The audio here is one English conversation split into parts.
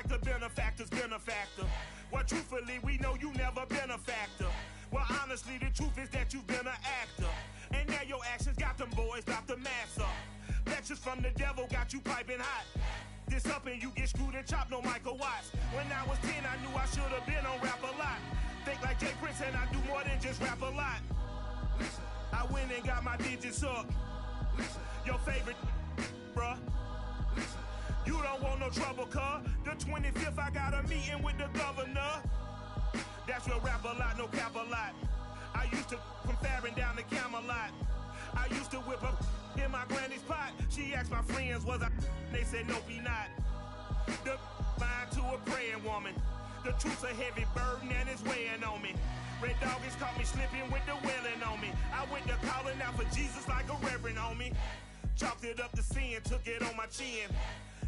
like the benefactor's benefactor. Well, truthfully, we know you never been a factor. Well, honestly, the truth is that you've been an actor. And now your actions got them boys about to mass up. Lectures from the devil got you piping hot. This up and you get screwed and chopped, no Michael Watts. When I was 10, I knew I should have been on rap a lot. Think like Jay Prince and I do more than just rap a lot. I went and got my digits up. Your favorite, bruh. You don't want no trouble, cuz. The 25th, I got a meeting with the governor. That's real rap a lot, no cap a lot. I used to from Farron down to Camelot. I used to whip up in my granny's pot. She asked my friends, was I? They said, nope, he not. The line to a praying woman. The truth's a heavy burden and it's weighing on me. Red Doggies caught me slipping with the wailing on me. I went to calling out for Jesus like a reverend on me. Chalked it up to sin, took it on my chin.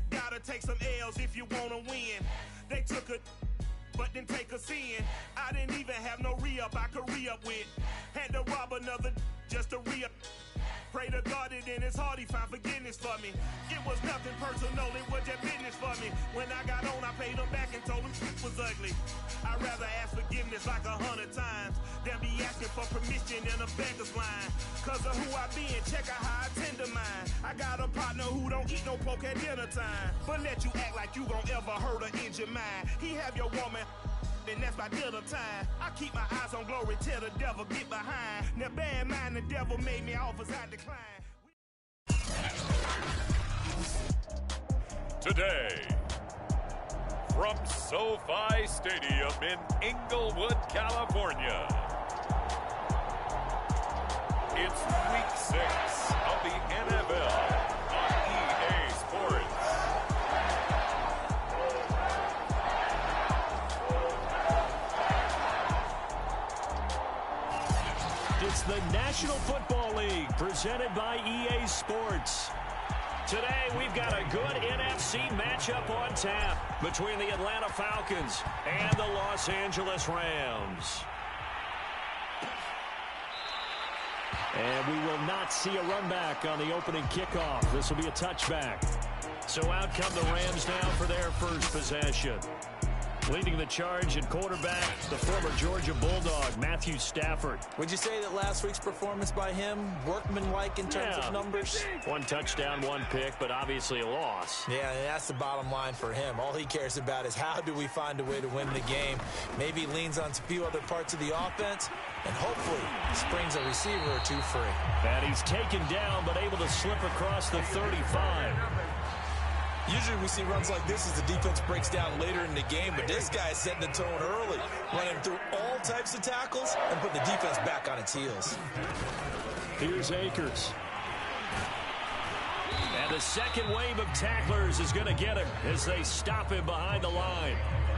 Gotta take some L's if you wanna win. They took a but didn't take a sin. I didn't even have no re-up I could re-up with. Had to rob another just to re-up. Pray to God that in his heart he found forgiveness for me. It was nothing personal, it was just business for me. When I got on, I paid him back and told him it was ugly. I'd rather ask forgiveness like 100 times than be asking for permission in a beggar's line. Cause of who I be and check out how I tend to mine. I got a partner who don't eat no pork at dinner time, but let you act like you gon' ever hurt or injure mine. He have your woman, and that's my dinner time. I keep my eyes on glory till the devil get behind. Now bad mind, the devil made me offers I decline. Today, from SoFi Stadium in Inglewood, California, it's Week 6 of the NFL on EA Sports. It's the National Football League presented by EA Sports. Today, we've got a good NFC matchup on tap between the Atlanta Falcons and the Los Angeles Rams. And we will not see a run back on the opening kickoff. This will be a touchback. So out come the Rams now for their first possession. Leading the charge at quarterback, the former Georgia Bulldog, Matthew Stafford. Would you say that last week's performance by him, workmanlike in terms of numbers? One touchdown, one pick, but obviously a loss. Yeah, that's the bottom line for him. All he cares about is how do we find a way to win the game. Maybe leans on a few other parts of the offense, and hopefully springs a receiver or two free. And he's taken down, but able to slip across the 35. Usually we see runs like this as the defense breaks down later in the game, but this guy is setting the tone early, running through all types of tackles and putting the defense back on its heels. Here's Akers. And the second wave of tacklers is going to get him as they stop him behind the line.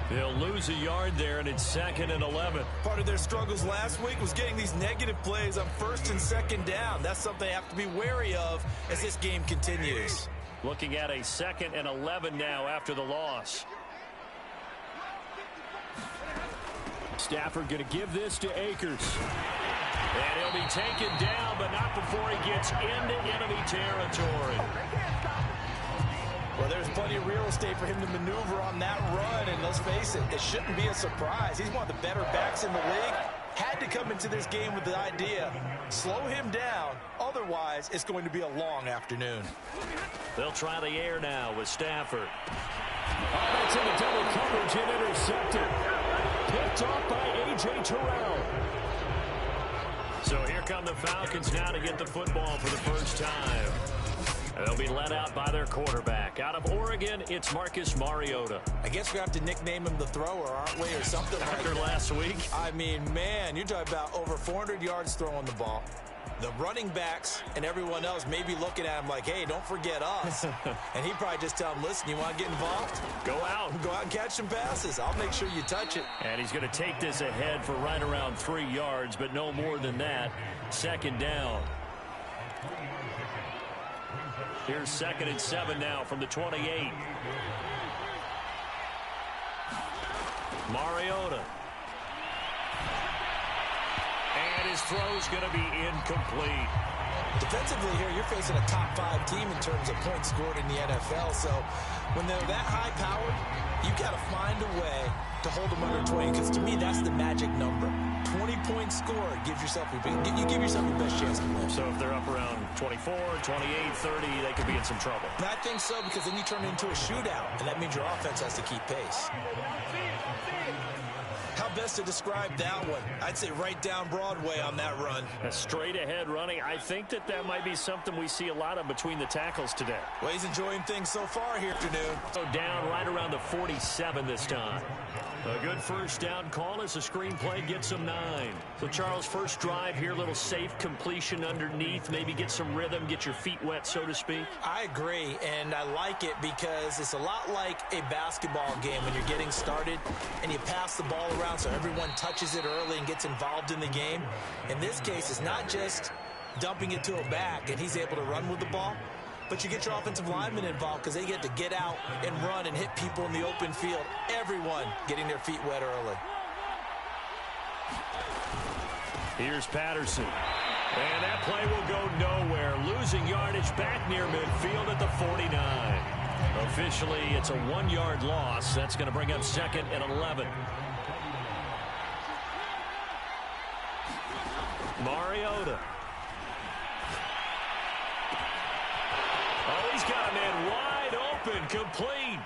They'll lose a yard there, and it's 2nd and 11. Part of their struggles last week was getting these negative plays on 1st and 2nd down. That's something they have to be wary of as this game continues. Looking at a 2nd and 11 now after the loss. Stafford going to give this to Akers. And he'll be taken down, but not before he gets into enemy territory. Well, there's plenty of real estate for him to maneuver on that run, and let's face it, it shouldn't be a surprise. He's one of the better backs in the league. Had to come into this game with the idea, slow him down, otherwise it's going to be a long afternoon. They'll try the air now with Stafford. That's into double coverage and intercepted. Picked off by A.J. Terrell. So here come the Falcons now to get the football for the first time. They'll be led out by their quarterback. Out of Oregon, it's Marcus Mariota. I guess we have to nickname him the thrower, aren't we, or something like that. After last week? I mean, man, you're talking about over 400 yards throwing the ball. The running backs and everyone else may be looking at him like, hey, don't forget us. And he'd probably just tell him, listen, you want to get involved? Go out. Go out and catch some passes. I'll make sure you touch it. And he's going to take this ahead for right around 3 yards, but no more than that. 2nd down. Here's 2nd and 7 now from the 28. Mariota. And his throw's going to be incomplete. Defensively here, you're facing a top 5 team in terms of points scored in the NFL. So when they're that high-powered, you've got to find a way to hold them under 20, because to me, that's the magic number. 20 points scored gives yourself you give yourself your best chance to win. So if they're up around 24, 28, 30, they could be in some trouble. And I think so, because then you turn it into a shootout, and that means your offense has to keep pace. How best to describe that one? I'd say right down Broadway on that run. A straight ahead running. I think that might be something we see a lot of between the tackles today. Well, he's enjoying things so far here afternoon. So down right around the 47 this time. A good first down call as the screenplay gets him 9. So, Charles, first drive here, little safe completion underneath. Maybe get some rhythm, get your feet wet, so to speak. I agree, and I like it because it's a lot like a basketball game when you're getting started and you pass the ball around so everyone touches it early and gets involved in the game. In this case, it's not just dumping it to a back and he's able to run with the ball, but you get your offensive linemen involved because they get to get out and run and hit people in the open field. Everyone getting their feet wet early. Here's Patterson. And that play will go nowhere. Losing yardage back near midfield at the 49. Officially, it's a 1-yard loss. That's going to bring up 2nd and 11. Mariota. Oh, he's got a man wide open, complete.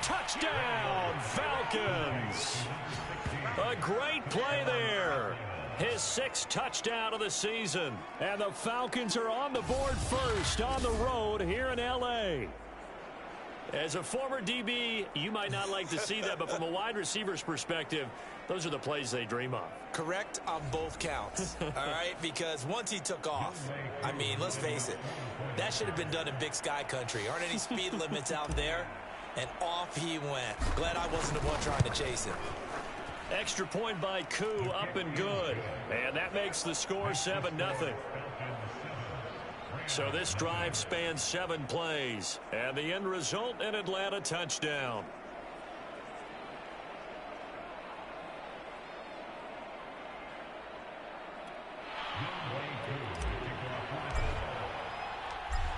Touchdown, Falcons. A great play there. His 6th touchdown of the season. And the Falcons are on the board first on the road here in L.A. As a former DB, you might not like to see that, but from a wide receiver's perspective, those are the plays they dream of. Correct on both counts, all right? Because once he took off, I mean, let's face it, that should have been done in Big Sky country. Aren't any speed limits out there? And off he went. Glad I wasn't the one trying to chase him. Extra point by Koo, up and good. And that makes the score 7-0. So this drive spans 7 plays. And the end result, an Atlanta touchdown.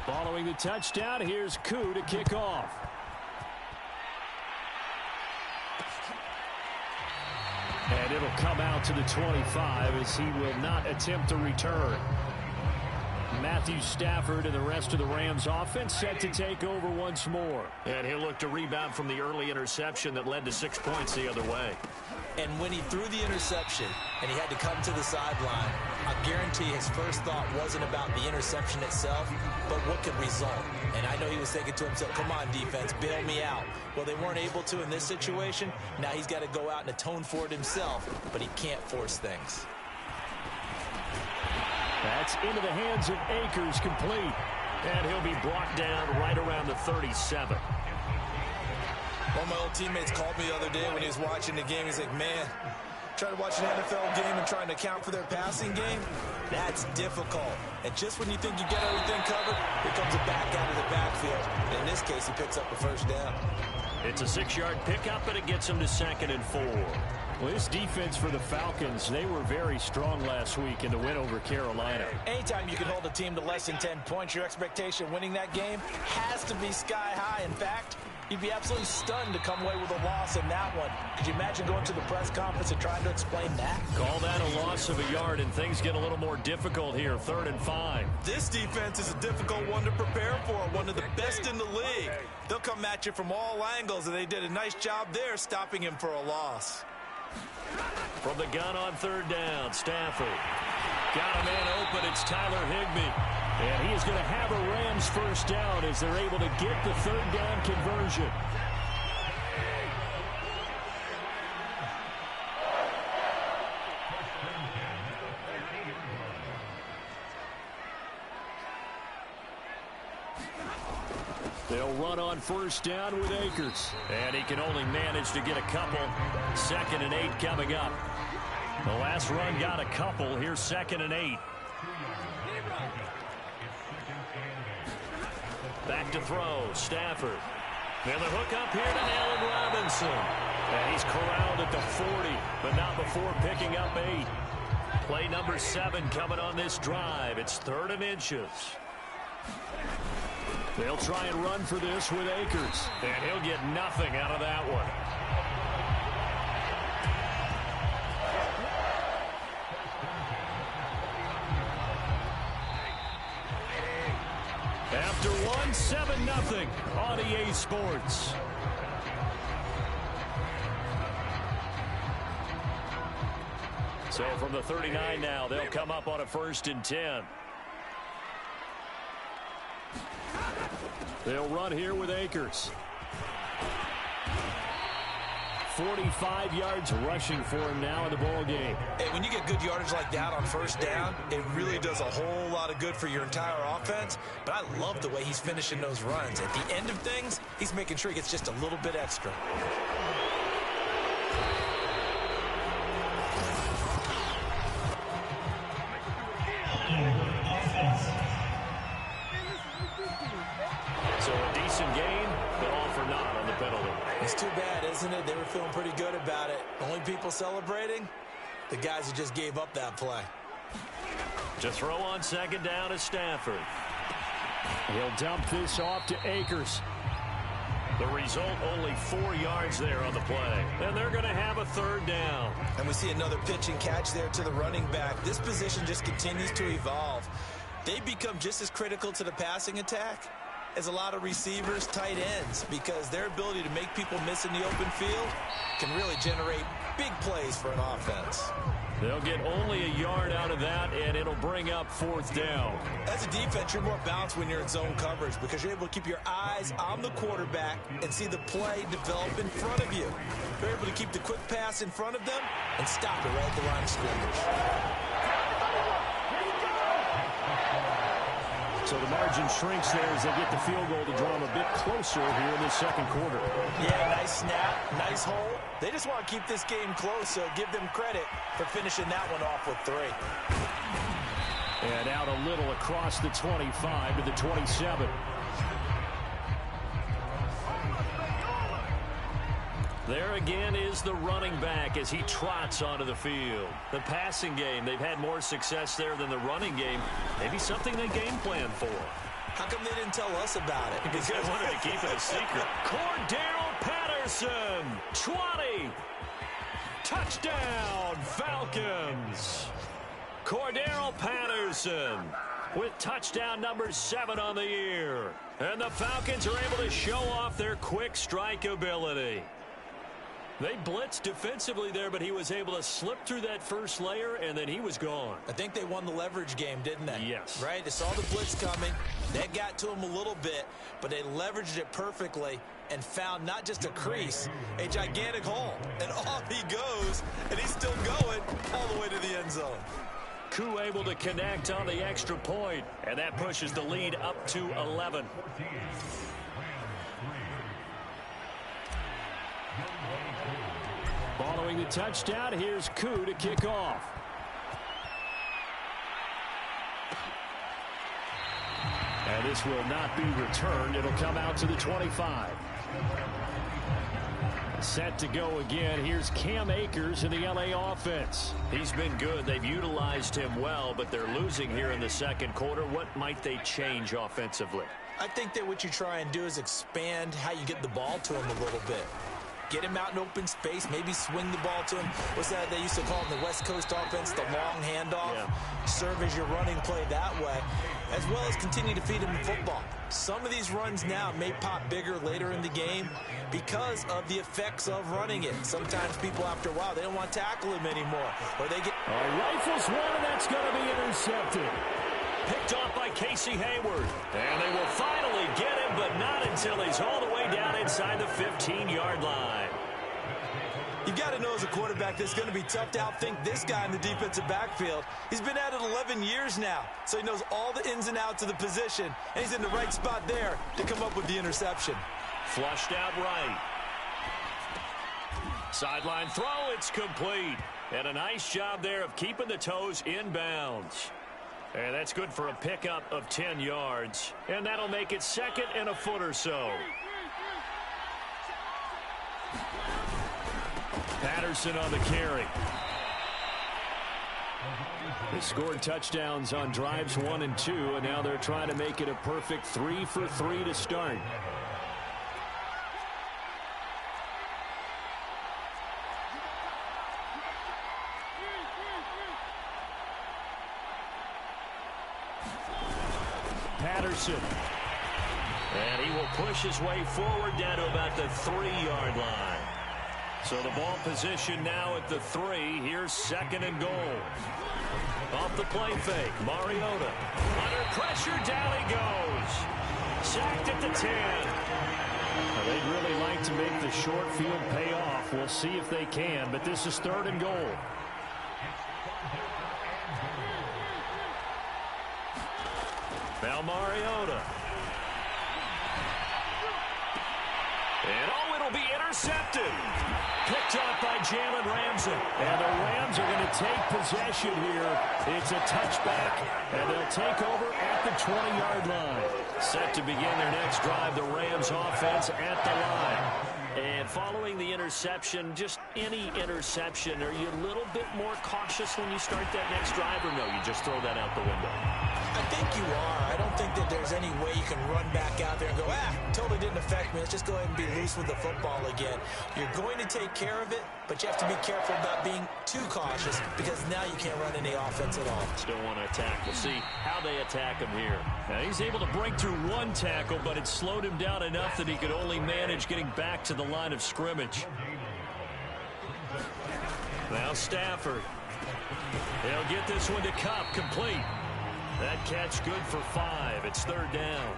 Following the touchdown, here's Koo to kick off. And it'll come out to the 25 as he will not attempt to return. Matthew Stafford and the rest of the Rams offense set to take over once more. And he'll look to rebound from the early interception that led to 6 points the other way. And when he threw the interception and he had to come to the sideline, I guarantee his first thought wasn't about the interception itself, but what could result. And I know he was thinking to himself, come on, defense, bail me out. Well, they weren't able to in this situation. Now he's got to go out and atone for it himself, but he can't force things. That's into the hands of Akers, complete. And he'll be brought down right around the 37. One of my old teammates called me the other day when he was watching the game. He's like, man, trying to watch an NFL game and trying to account for their passing game, that's difficult. And just when you think you get everything covered, here comes a back out of the backfield. And in this case, he picks up a first down. It's a 6-yard pickup, and it gets him to 2nd and 4. Well, this defense for the Falcons, they were very strong last week in the win over Carolina. Anytime you can hold a team to less than 10 points, your expectation of winning that game has to be sky high. In fact, you'd be absolutely stunned to come away with a loss in that one. Could you imagine going to the press conference and trying to explain that? Call that a loss of a yard, and things get a little more difficult here, 3rd and 5. This defense is a difficult one to prepare for, one of the best in the league. They'll come at you from all angles, and they did a nice job there stopping him for a loss. From the gun on 3rd down, Stafford. Got a man open, it's Tyler Higbee. And he is going to have a Rams first down as they're able to get the 3rd down conversion. They'll run on first down with Akers. And he can only manage to get a couple. 2nd and 8 coming up. The last run got a couple. Here's 2nd and 8. Back to throw, Stafford. And the hook up here to Allen Robinson. And he's corralled at the 40, but not before picking up 8. Play number 7 coming on this drive. It's 3rd and inches. They'll try and run for this with Akers. And he'll get nothing out of that one. After one, 7-0 on EA Sports. So from the 39 now, they'll come up on a 1st and 10. They'll run here with Akers. 45 yards rushing for him now in the ball game. Hey, when you get good yardage like that on 1st down, it really does a whole lot of good for your entire offense. But I love the way he's finishing those runs. At the end of things, he's making sure he gets just a little bit extra. So a decent gain, but all for naught on the penalty. It's too bad, isn't it? They were feeling pretty good about it. Only people celebrating, the guys who just gave up that play. To throw on 2nd down is Stafford. He'll dump this off to Akers. The result, only 4 yards there on the play. And they're going to have a 3rd down. And we see another pitch and catch there to the running back. This position just continues to evolve. They become just as critical to the passing attack as a lot of receivers, tight ends, because their ability to make people miss in the open field can really generate big plays for an offense. They'll get only a yard out of that, and it'll bring up 4th down. As a defense, you're more balanced when you're in zone coverage because you're able to keep your eyes on the quarterback and see the play develop in front of you. You're able to keep the quick pass in front of them and stop it right at the line of scrimmage. So the margin shrinks there as they get the field goal to draw them a bit closer here in the 2nd quarter. Yeah, nice snap, nice hole. They just want to keep this game close, so give them credit for finishing that one off with 3. And out a little across the 25 to the 27. There again is the running back as he trots onto the field. The passing game, they've had more success there than the running game. Maybe something they game plan for. How come they didn't tell us about it? Because they wanted to keep it a secret. Cordero Patterson, 20. Touchdown, Falcons. Cordero Patterson with touchdown number 7 on the year. And the Falcons are able to show off their quick strike ability. They blitzed defensively there, but he was able to slip through that first layer, and then he was gone. I think they won the leverage game, didn't they? Yes. Right? They saw the blitz coming. That got to him a little bit, but they leveraged it perfectly and found not just a crease, a gigantic hole. And off he goes, and he's still going all the way to the end zone. Koo able to connect on the extra point, and that pushes the lead up to 11. Following the touchdown, here's Koo to kick off. And this will not be returned. It'll come out to the 25. Set to go again. Here's Cam Akers in the LA offense. He's been good. They've utilized him well, but they're losing here in the 2nd quarter. What might they change offensively? I think that what you try and do is expand how you get the ball to him a little bit. Get him out in open space, maybe swing the ball to him. What's that they used to call in the West Coast offense, the long handoff? Yeah. Serve as your running play that way, as well as continue to feed him the football. Some of these runs now may pop bigger later in the game because of the effects of running it. Sometimes people, after a while, they don't want to tackle him anymore. Or they get... Rifles one, and that's going to be intercepted. Picked off by Casey Hayward. And they will finally get him, but not until he's all the way down inside the 15-yard line. You've got to know as a quarterback that it's going to be tough to outthink this guy in the defensive backfield. He's been at it 11 years now, so he knows all the ins and outs of the position, and he's in the right spot there to come up with the interception. Flushed out right. Sideline throw, it's complete. And a nice job there of keeping the toes in bounds. And that's good for a pickup of 10 yards. And that'll make it 2nd and a foot or so. Patterson on the carry. They scored touchdowns on drives 1 and 2, and now they're trying to make it a perfect 3 for 3 to start. Patterson. And he will push his way forward down to about the 3-yard line. So the ball position now at the 3. Here's 2nd and goal. Off the play fake. Mariota. Under pressure. Down he goes. Sacked at the 10. Well, they'd really like to make the short field pay off. We'll see if they can, but this is 3rd and goal. Now Mariota. And it'll be intercepted. Picked off by Jalen Ramsey. And the Rams are going to take possession here. It's a touchback, and they'll take over at the 20-yard line. Set to begin their next drive, the Rams offense at the line. And following the interception, just any interception, are you a little bit more cautious when you start that next drive, or no, you just throw that out the window? I think you are. I don't think that there's any way you can run back out there and go, totally didn't affect me. Let's just go ahead and be loose with the football again. You're going to take care of it, but you have to be careful about being too cautious because now you can't run any offense at all. Still want to attack. We'll see how they attack him here. Now, he's able to break through 1 tackle, but it slowed him down enough that he could only manage getting back to the line of scrimmage. Now Stafford. He'll get this one to Cup, complete. That catch good for 5. It's 3rd down.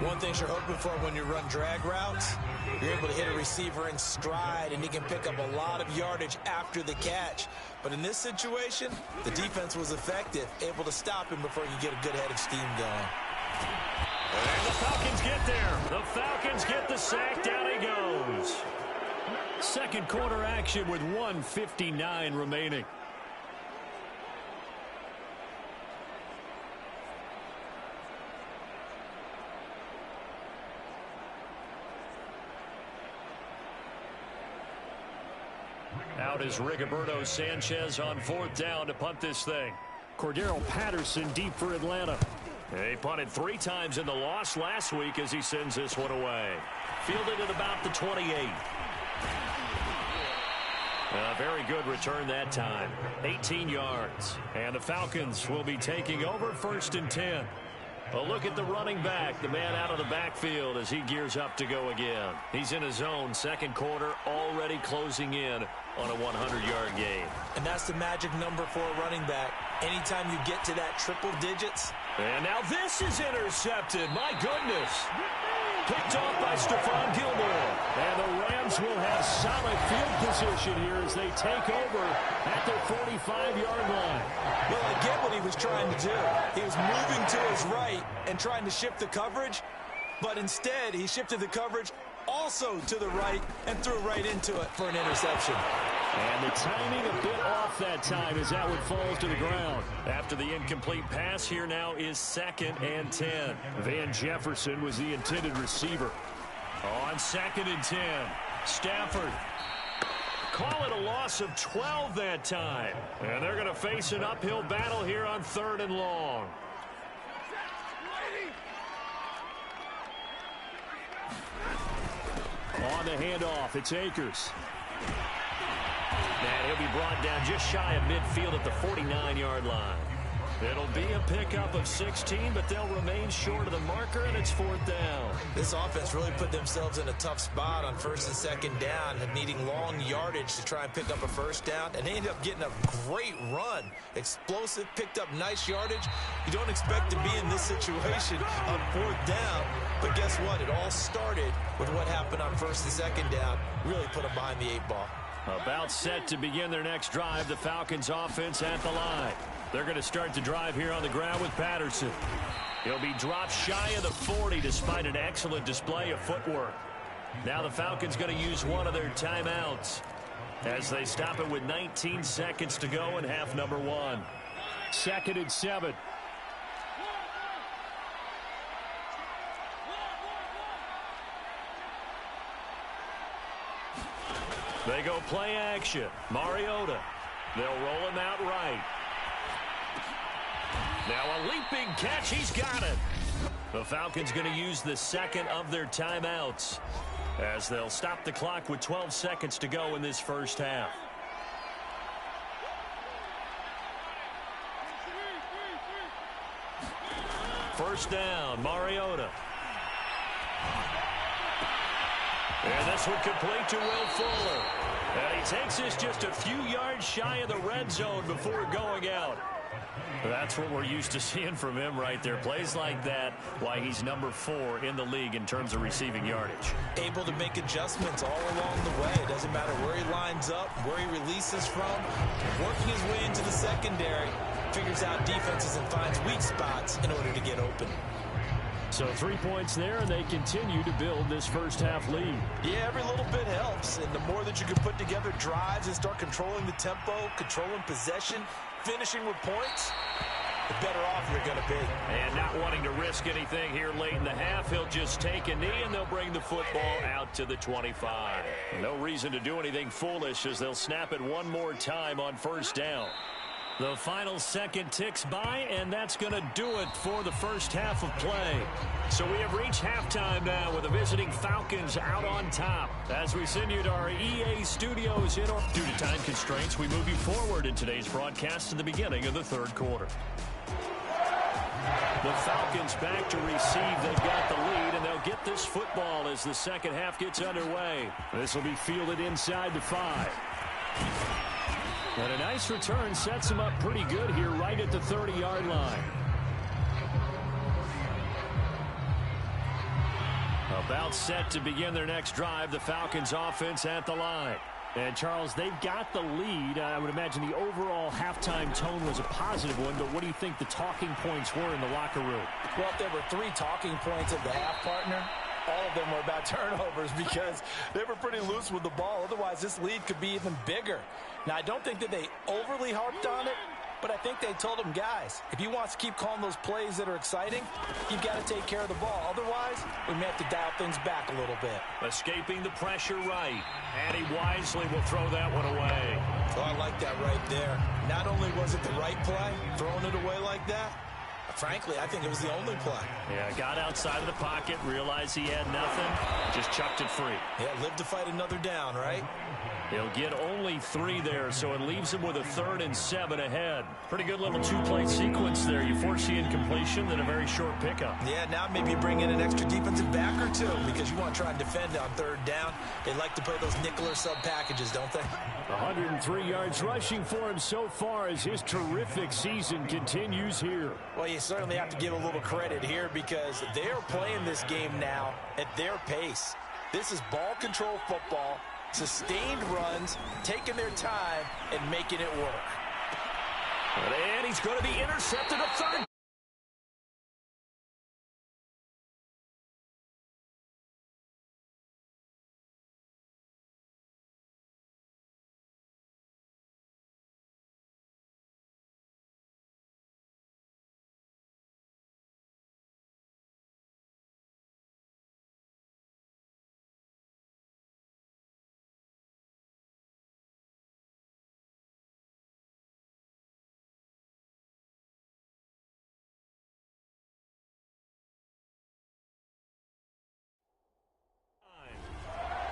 One thing you're hoping for when you run drag routes, you're able to hit a receiver in stride, and he can pick up a lot of yardage after the catch. But in this situation, the defense was effective, able to stop him before you get a good head of steam going. And the Falcons get there. The Falcons get the sack. Down he goes. Second quarter action with 1:59 remaining. Out is Rigoberto Sanchez on 4th down to punt this thing. Cordero Patterson deep for Atlanta. He punted 3 times in the loss last week as he sends this one away. Fielded at about the 28. A very good return that time. 18 yards. And the Falcons will be taking over 1st and 10. A look at the running back, the man out of the backfield as he gears up to go again. He's in his zone, 2nd quarter, already closing in on a 100-yard game. And that's the magic number for a running back. Anytime you get to that triple digits. And now this is intercepted. My goodness. Picked off by Stephon Gilmore. And the Rams will have solid field position here as they take over at their 45-yard line. Well, I get what he was trying to do. He was moving to his right and trying to shift the coverage, but instead he shifted the coverage also to the right and threw right into it for an interception. And the timing a bit off that time as that one falls to the ground. After the incomplete pass, here now is 2nd and 10. Van Jefferson was the intended receiver. On 2nd and 10, Stafford. Call it a loss of 12 that time. And they're going to face an uphill battle here on 3rd and long. On the handoff, it's Akers. And he'll be brought down just shy of midfield at the 49-yard line. It'll be a pickup of 16, but they'll remain short of the marker, and it's 4th down. This offense really put themselves in a tough spot on 1st and 2nd down, needing long yardage to try and pick up a 1st down, and they ended up getting a great run. Explosive, picked up nice yardage. You don't expect to be in this situation on 4th down, but guess what? It all started with what happened on 1st and 2nd down. Really put them behind the 8 ball. About set to begin their next drive, the Falcons offense at the line. They're going to start the drive here on the ground with Patterson. He'll be dropped shy of the 40 despite an excellent display of footwork. Now the Falcons going to use one of their timeouts as they stop it with 19 seconds to go in half number 1. 2nd and 7. They go play action. Mariota. They'll roll him out right. Now a leaping catch. He's got it. The Falcons going to use the second of their timeouts as they'll stop the clock with 12 seconds to go in this first half. First down, Mariota. And this one complete to Will Fuller. And he takes this just a few yards shy of the red zone before going out. That's what we're used to seeing from him right there. Plays like that, why he's number 4 in the league in terms of receiving yardage. Able to make adjustments all along the way. It doesn't matter where he lines up, where he releases from. Working his way into the secondary, figures out defenses and finds weak spots in order to get open. So 3 points there, and they continue to build this first half lead. Yeah, every little bit helps, and the more that you can put together drives and start controlling the tempo, controlling possession, finishing with points, the better off you're going to be. And not wanting to risk anything here late in the half, he'll just take a knee, and they'll bring the football out to the 25. No reason to do anything foolish as they'll snap it one more time on first down. The final second ticks by, and that's going to do it for the first half of play. So we have reached halftime now with the visiting Falcons out on top. As we send you to our EA studios due to time constraints, we move you forward in today's broadcast to the beginning of the third quarter. The Falcons back to receive. They've got the lead, and they'll get this football as the second half gets underway. This will be fielded inside the 5. And a nice return sets them up pretty good here right at the 30-yard line. About set to begin their next drive, the Falcons offense at the line. And, Charles, they've got the lead. I would imagine the overall halftime tone was a positive one, but what do you think the talking points were in the locker room? Well, if there were 3 talking points of the half, partner, all of them were about turnovers because they were pretty loose with the ball. Otherwise, this lead could be even bigger. Now, I don't think that they overly harped on it, but I think they told them, guys, if you want to keep calling those plays that are exciting, you've got to take care of the ball. Otherwise, we may have to dial things back a little bit. Escaping the pressure right, and he wisely will throw that one away. Oh, I like that right there. Not only was it the right play, throwing it away like that, frankly, I think it was the only play. Yeah, got outside of the pocket, realized he had nothing, just chucked it free. Yeah, live to fight another down, right? He'll get only 3 there, so it leaves him with a 3rd and 7 ahead. Pretty good little 2-play sequence there. You force the incompletion, then a very short pickup. Yeah, now maybe you bring in an extra defensive back or 2 because you want to try and defend on 3rd down. They like to play those nickel or sub packages, don't they? 103 yards rushing for him so far as his terrific season continues here. Well, you certainly have to give a little credit here because they are playing this game now at their pace. This is ball control football. Sustained runs, taking their time, and making it work. And he's going to be intercepted a 3rd.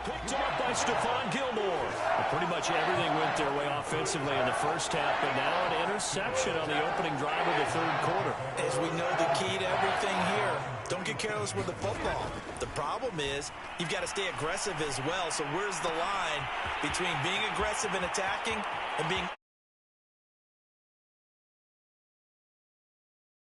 Picked up by Stephon Gilmore. Well, pretty much everything went their way offensively in the first half, but now an interception on the opening drive of the 3rd quarter. As we know, the key to everything here, don't get careless with the football. The problem is you've got to stay aggressive as well. So where's the line between being aggressive and attacking and being